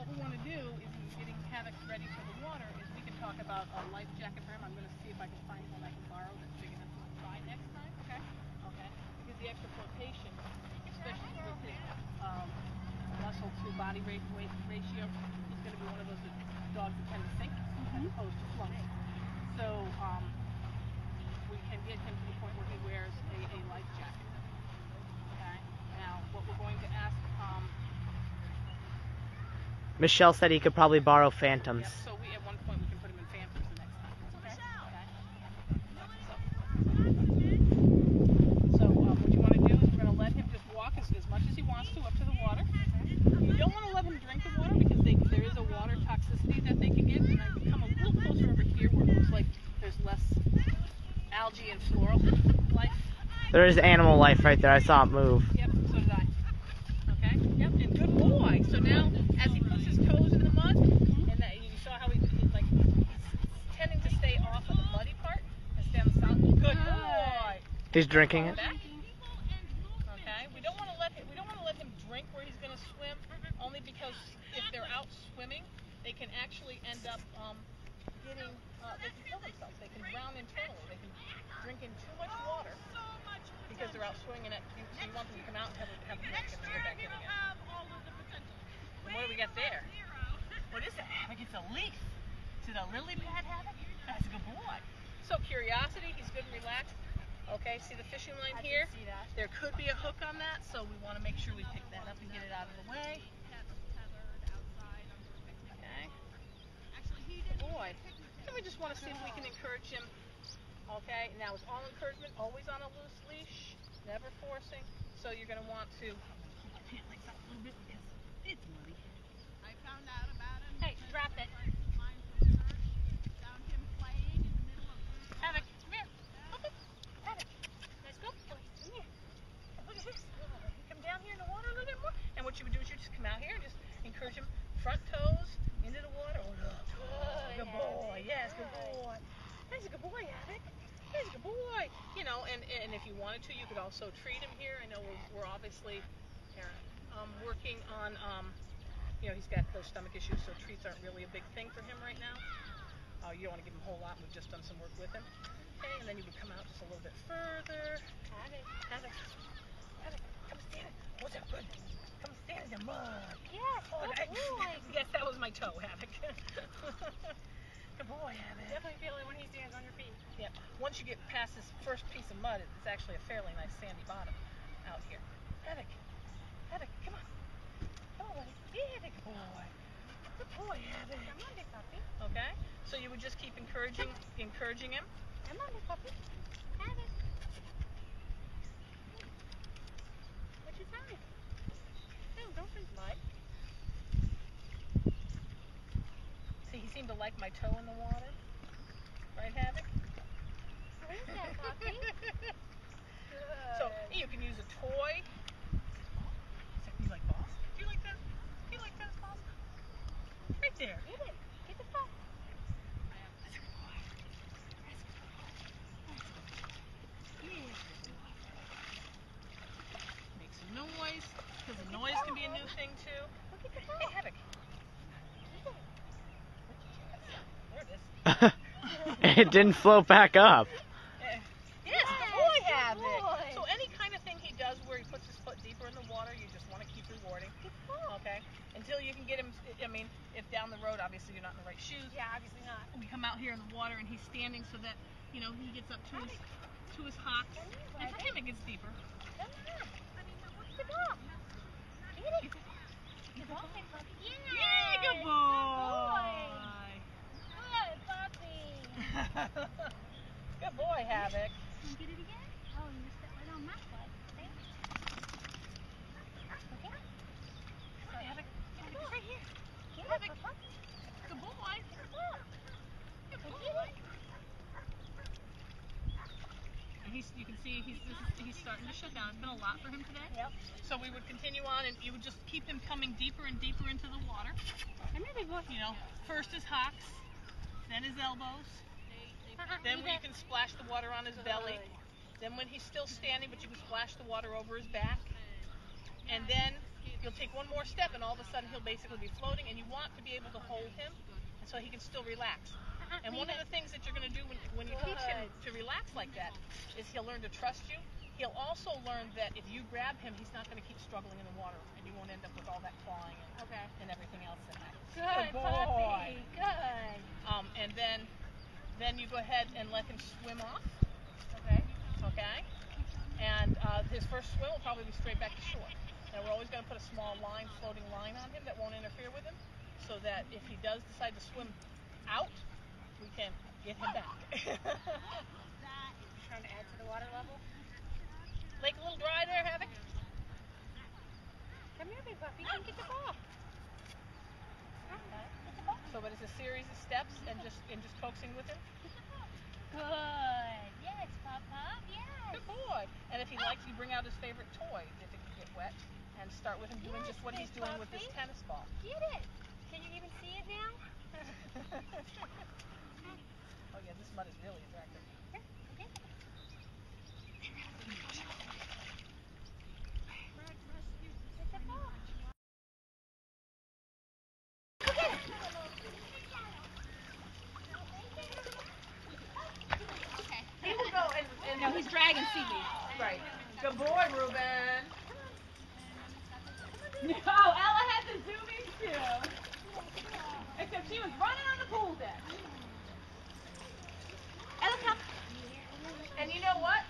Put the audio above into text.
what we want to do is, in getting Havoc ready for the water, is we can talk about a life jacket for him. I'm going to see if I can find one I can borrow that's big enough to try next time. Okay. Okay. Because the extra flotation, especially with his muscle to body weight ratio, he's going to be one of those dogs that tend to sink as opposed to float. So we can get him to the point where he wears a life jacket. Okay. Now, what we're going to ask. Michelle said he could probably borrow Phantoms. Yeah, so at one point we can put him in Phantoms the next time. Okay? So what you want to do is we're going to let him just walk as much as he wants to up to the water. You don't want to let him drink the water because there is a water toxicity that they can get. And I come a little closer over here where it looks like there's less algae and floral life. There is animal life right there. I saw it move. Yep, so did I. Okay? Yep, and good boy. So now, as he puts his toes in the mud, and you saw how he's tending to stay off of the muddy part and stay on the solid. Good boy. He's drinking it. Okay. We don't want to let him drink where he's going to swim, only because if they're out swimming, they can actually end up they can kill themselves. They can drown internally. They can drink in too much water because they're out swimming, and so you want them to come out and have a drink and then go back in again. And what do we got there? What is that? I think it's a leaf. Is it a lily pad Havoc? That's a good boy. So Curiosity, he's good and relaxed. Okay, see the fishing line here? See that. There could be a hook on that, so we want to make sure we pick that up and get it out of the way. Okay. Good boy. And we just want to see if we can encourage him. Okay, now it's all encouragement, always on a loose leash, never forcing. So you're going to want to keep the pant legs up a little bit because it's muddy. I found out about him. Hey, drop it. Found him playing in the middle of Havoc, come here. Havoc, let's go. Come here. Look at this. Come down here in the water a little bit more. And what you would do is you just come out here and just encourage him front toes into the water. Oh, look. Good boy. Yes, good boy. That's a good boy, Havoc. He's a good boy. You know, and if you wanted to, you could also treat him here. I know we're obviously working on, you know, he's got those stomach issues, so treats aren't really a big thing for him right now. You don't want to give him a whole lot. We've just done some work with him. Okay, and then you would come out just a little bit further. Havoc, come stand it. What's that good? Come stand in the mud. Yes, good boy. Yes, that was my toe, Havoc. Good boy, Havoc. Definitely feel it when he stands on your feet. Yeah. Once you get past this first piece of mud, it's actually a fairly nice sandy bottom out here. Havoc, come on. Come on, buddy. Yeah, good boy. Good boy, Havoc. Come on, big puppy. Okay? So you would just keep encouraging him. Come on, big puppy. Have it. What you find? No, don't drink mud. See, he seemed to like my toe in the water. Right, Havoc? What is that, puppy? So you can use a toy. You like balls? Do you like that? Do you like tennis balls? Right there. Get it. Get the pup. That's a good boy. That's a good boy. Yeah. Make some noise, because the noise can be a new thing too. Look at the pup. Hey, Havoc. There it is. It didn't float back up. Yes, good boy, Good Havoc. boy. So any kind of thing he does where he puts his foot deeper in the water, you just want to keep rewarding. Good pup. Okay? Until you can get him, I mean, if down the road, obviously you're not in the right shoes. Yeah, obviously not. We come out here in the water and he's standing so that, you know, he gets up to his hocks. And for him it gets deeper. Come on. What's the dog? Get it. Good boy, puppy. Yeah, good Good boy. Good puppy. Good boy, Havoc. Can you get it again? Oh, you just stepped right on my foot. See? Okay. Come on, Havoc. Havoc, he's right here. Get Havoc. it, puppy. Good boy. Good boy. Get it. And you can see he's starting to shut down. It's been a lot for him today. Yep. So we would continue on, and you would just keep him coming deeper and deeper into the water. Come here, big boy. You know, first his hocks, then his elbows, then where you can splash the water on his belly, then when he's still standing, but you can splash the water over his back, and then you'll take one more step, and all of a sudden he'll basically be floating, and you want to be able to hold him, and so he can still relax. And one of the things that you're going to do when you teach him to relax like that is he'll learn to trust you. He'll also learn that if you grab him, he's not going to keep struggling in the water, and you won't end up with all that clawing and everything else in there. Good boy. puppy. Good. And then you go ahead and let him swim off. Okay. Okay? And his first swim will probably be straight back to shore. Now we're always going to put a small line, floating line on him that won't interfere with him, so that if he does decide to swim out, we can get him back. Trying to add to the water level. Lake a little dry there, Havoc? Come here, big puppy. You can get the ball. So but it's a series of steps and just coaxing with him. Good. Yes, Papa. Yes. Good boy. And if he likes, you bring out his favorite toy if it can get wet, and start with him doing Yes, just what he's big doing with his puppy. tennis ball. Get it. Can you even see it now? Oh yeah, this mud is really attractive. Here, okay. Get the ball. He will go and No, he's dragging seaweed. right. Good boy, Ruben. No, Ella had to zoom in too. Except she was running on the pool deck. Ella, come. And you know what?